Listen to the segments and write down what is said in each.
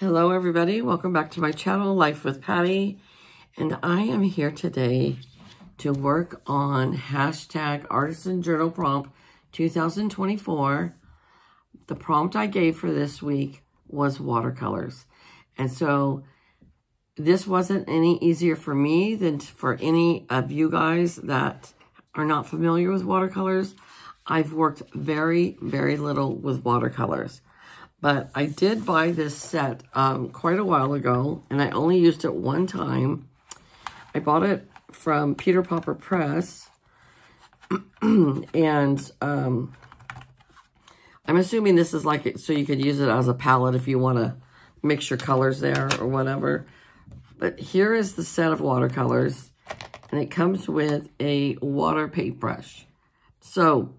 Hello everybody, welcome back to my channel, Life with Patty, and I am here today to work on hashtag Artisan Journal Prompt 2024. The prompt I gave for this week was watercolors, and so this wasn't any easier for me than for any of you guys that are not familiar with watercolors. I've worked very little with watercolors. But I did buy this set quite a while ago, and I only used it one time. I bought it from Peter Popper Press, and I'm assuming this is like it, so you could use it as a palette if you want to mix your colors there or whatever. But here is the set of watercolors, and it comes with a water paintbrush. So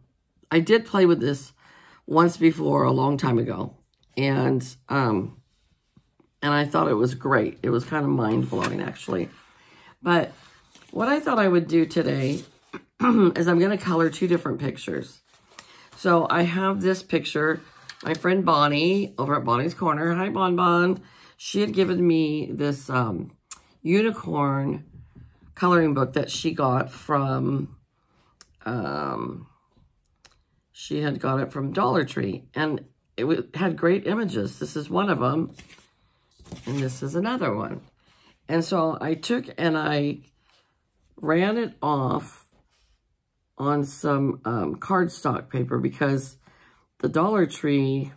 I did play with this once before a long time ago. And I thought it was great. It was kind of mind-blowing, actually. But what I thought I would do today is I'm going to color two different pictures. So I have this picture. My friend Bonnie over at Bonnie's Corner. Hi, Bon Bon. She had given me this unicorn coloring book that she got from... she had got it from Dollar Tree. And it had great images. This is one of them, and this is another one. And so I took and I ran it off on some cardstock paper because the Dollar Tree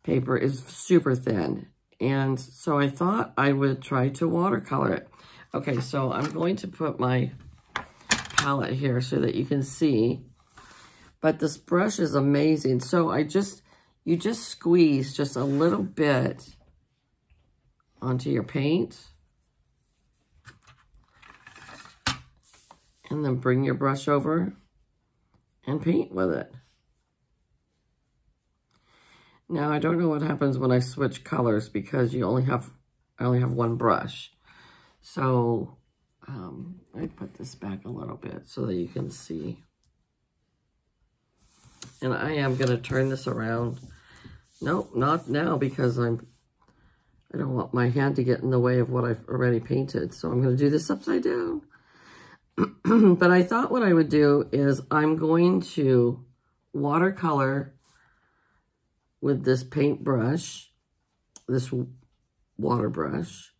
paper is super thin. And so I thought I would try to watercolor it. Okay, so I'm going to put my palette here so that you can see. But this brush is amazing. So you just squeeze just a little bit onto your paint. And then bring your brush over and paint with it. Now, I don't know what happens when I switch colors because I only have one brush. So I put this back a little bit so that you can see. And I am going to turn this around. Nope, not now because I don't want my hand to get in the way of what I've already painted. So I'm going to do this upside down. But I thought what I would do is I'm going to watercolor with this paintbrush, this water brush,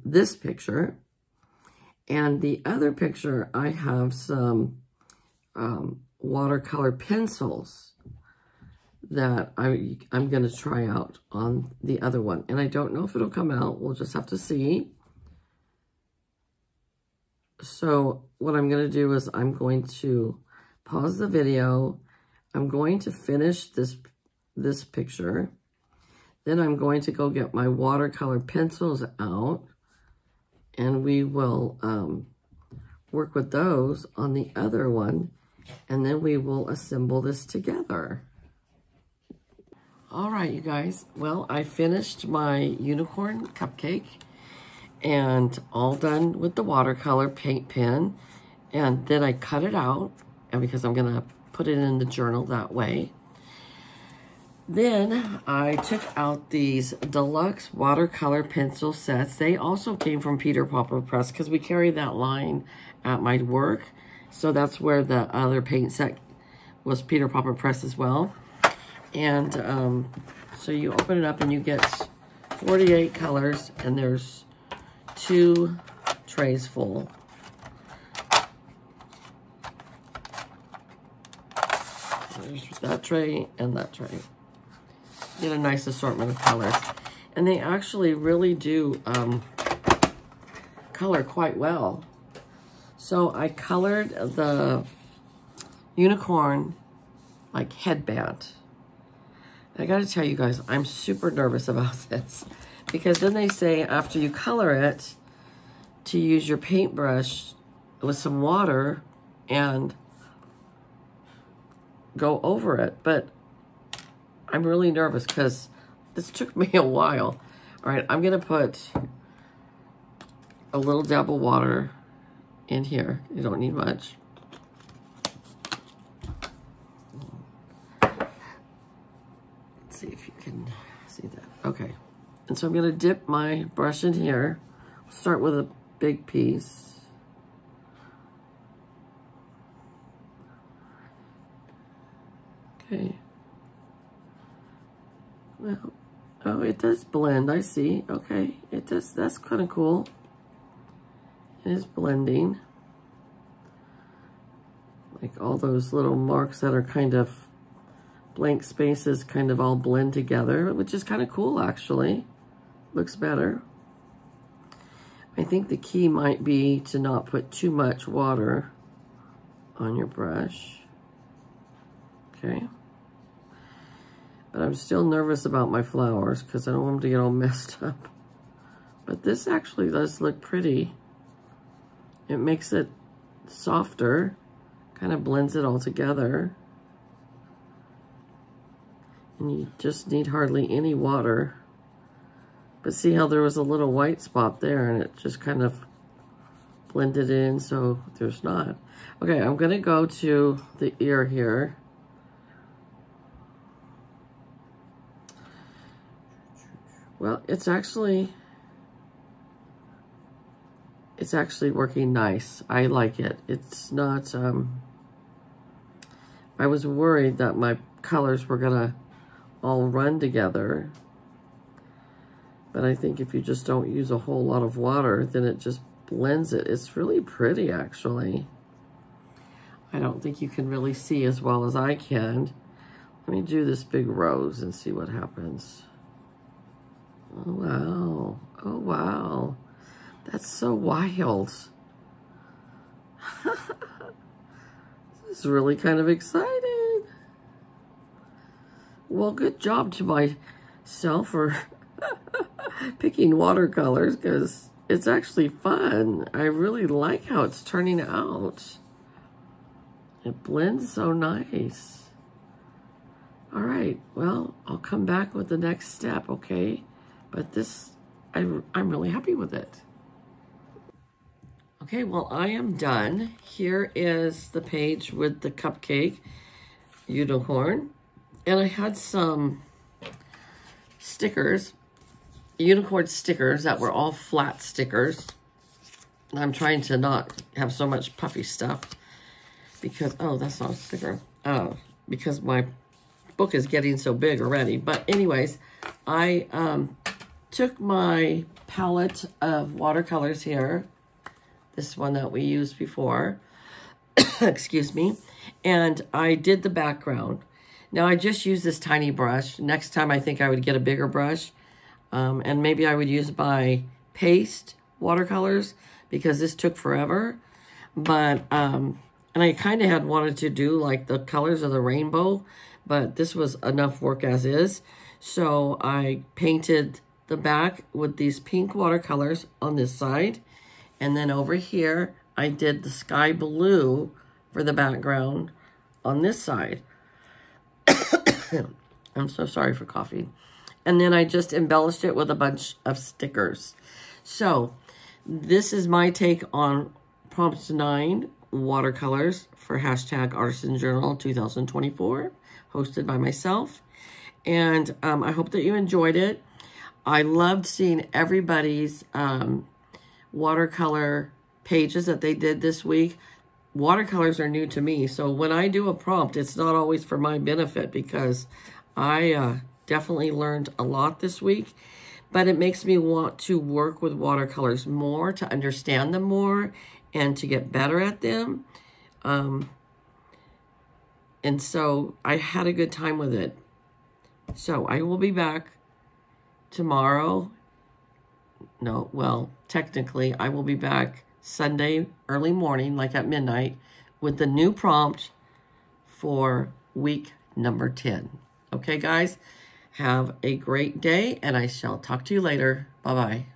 this picture. And the other picture, I have some watercolor pencils that I'm going to try out on the other one. And I don't know if it'll come out. We'll just have to see. So what I'm going to do is I'm going to pause the video. I'm going to finish this picture. Then I'm going to go get my watercolor pencils out. And we will work with those on the other one. And then we will assemble this together. All right, you guys. Well, I finished my unicorn cupcake and all done with the watercolor paint pen. And then I cut it out, and because I'm going to put it in the journal that way. Then I took out these deluxe watercolor pencil sets. They also came from Peter Popper Press because we carry that line at my work. So that's where the other paint set was, Peter Popper Press as well. And so you open it up and you get 48 colors, and there's 2 trays full. There's that tray and that tray. Get a nice assortment of colors. And they actually really do color quite well. So I colored the unicorn like headband. I gotta tell you guys, I'm super nervous about this because then they say after you color it to use your paintbrush with some water and go over it. But I'm really nervous because this took me a while. All right, I'm gonna put a little dab of water in here. You don't need much. Let's see if you can See that? Okay. And so I'm going to dip my brush in here. Start with a big piece. Okay. Well, oh, it does blend. I see. Okay. It does. That's kind of cool. It is blending. Like all those little marks that are kind of blank spaces kind of all blend together, which is kind of cool, actually. Looks better. I think the key might be to not put too much water on your brush. Okay. But I'm still nervous about my flowers because I don't want them to get all messed up. But this actually does look pretty. It makes it softer, kind of blends it all together. And you just need hardly any water. But see how there was a little white spot there and it just kind of blended in, so there's not. Okay, I'm gonna go to the ear here. Well, it's actually working nice. I like it. It's not, I was worried that my colors were gonna all run together. But I think if you just don't use a whole lot of water, then it just blends it. It's really pretty, actually. I don't think you can really see as well as I can. Let me do this big rose and see what happens. Oh, wow. Oh, wow. That's so wild. This is really kind of exciting. Well, good job to myself for picking watercolors, because it's actually fun. I really like how it's turning out. It blends so nice. All right, well, I'll come back with the next step, okay? But this, I'm really happy with it. Okay, well, I am done. Here is the page with the cupcake unicorn. And I had some stickers, unicorn stickers that were all flat stickers. I'm trying to not have so much puffy stuff because, oh, that's not a sticker. Because my book is getting so big already. But anyways, I took my palette of watercolors here, this one that we used before, excuse me, and I did the background. Now, I just used this tiny brush. Next time, I think I would get a bigger brush. And maybe I would use my paste watercolors because this took forever. But, and I kind of had wanted to do like the colors of the rainbow, but this was enough work as is. So I painted the back with these pink watercolors on this side. And then over here, I did the sky blue for the background on this side. I'm so sorry for coughing. And then I just embellished it with a bunch of stickers. So this is my take on Prompt 9 watercolors for hashtag Artisan Journal 2024, hosted by myself. And I hope that you enjoyed it. I loved seeing everybody's watercolor pages that they did this week. Watercolors are new to me, so when I do a prompt, it's not always for my benefit because I definitely learned a lot this week, but it makes me want to work with watercolors more, to understand them more, and to get better at them. And so I had a good time with it. So I will be back tomorrow. No, well, technically, I will be back Sunday early morning, like at midnight, with the new prompt for week number 10. Okay, guys? Have a great day, and I shall talk to you later. Bye-bye.